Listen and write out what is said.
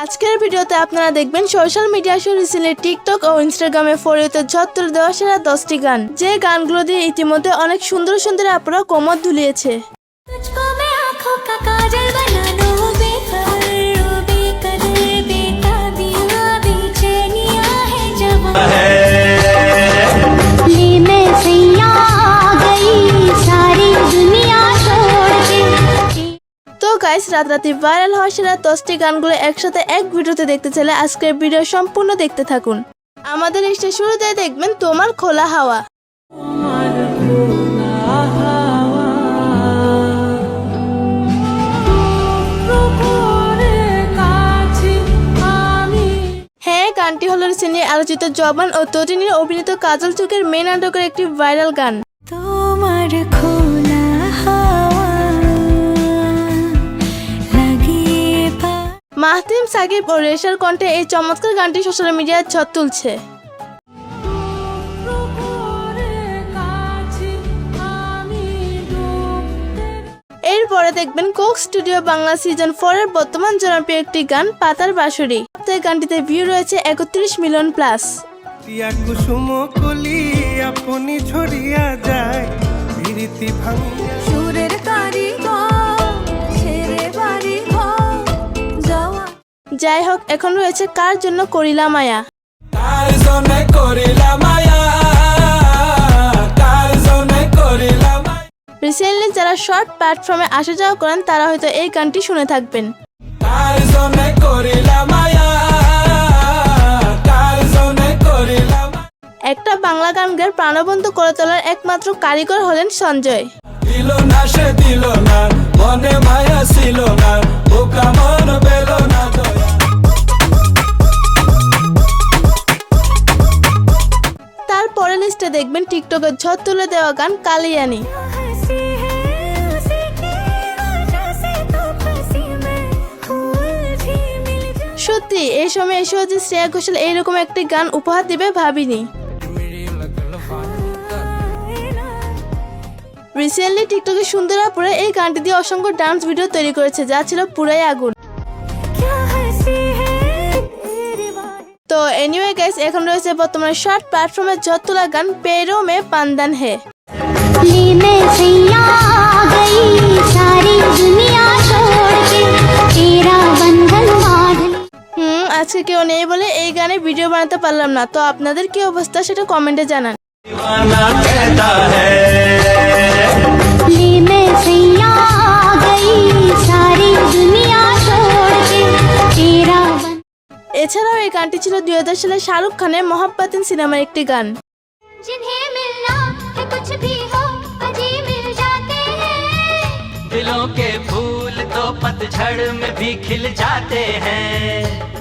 আজকের ভিডিওতে আপনারা দেখবেন সোশ্যাল মিডিয়া সহ রিসেন্টলি টিকটক ও ইনস্টাগ্রামে ফরিতে ঝড় দেওয়া সেরা 10টি গান, যে গানগুলো দিয়ে ইতিমধ্যে অনেক সুন্দর সুন্দর আপুরা কোমর দুলিয়েছে। তো গাইস, রাতারাতি ভাইরাল হওয়া সেরা 10টি গানগুলো একসাথে এক ভিডিওতে দেখতে চাইলে আজকের ভিডিও সম্পূর্ণ দেখতে থাকুন। আমাদের লিস্টে শুরুতে দেখবেন তোমার খোলা হাওয়া। হ্যাঁ, গানটি হলো রিসেন্টলি আলোচিত জবান ও তটিনীর অভিনীত কাজল চোখের মেন নাটকের একটি ভাইরাল গান। তোমার খোলা মাহতিম, সাকিব ও রেশার কণ্ঠে এই চমৎকার গানটি সোশ্যাল মিডিয়ায় ঝড় তুলছে। এরপরে দেখবেন কোক স্টুডিও বাংলা সিজন 4 এর বর্তমান জনপ্রিয় একটি গান পাতার বাঁশরি। এই গানটিতে ভিউ রয়েছে 31 মিলিয়ন প্লাস। যাই হোক, এখন রয়েছে কার জন্য করিলা মায়া। রিসেন্টলি যারা শর্ট প্ল্যাটফর্মে আসা যাওয়া করেন তারা হয়তো এই গানটি শুনে থাকবেন। একটা বাংলা গানকে প্রাণবন্ত করে তোলার একমাত্র কারিগর হলেন সঞ্জয়। তারপরে লিস্টে দেখবেন টিকটকের ঝড় তুলে দেওয়া গান কালিয়ানি। সত্যি এই সময় এসেও যে শ্রেয়া ঘোষাল এইরকম একটি গান উপহার দিবে ভাবিনি। রিসেন্টলি টিকটকে সুন্দর আপুরা এই গানটি দিয়ে অসংখ্য ডান্স ভিডিও তৈরি করেছে, যা ছিল পুরাই আগুন। তো এনিওয়ে গাইস, এখন রয়েছে বর্তমানে শর্ট প্ল্যাটফর্মে ঝড় তোলা গান পেরো মে পানদান হে। আজকে কেউ নেই বলে এই গানে ভিডিও বানাতে পারলাম না, তো আপনাদের কি অবস্থা সেটা কমেন্টে জানান। এছাড়াও এই গানটি ছিল 2000 সালে শাহরুখ খানের মোহাব্বতিন সিনেমার একটি গান। दिलों के फूल तो पतझड़ में भी खिल जाते हैं।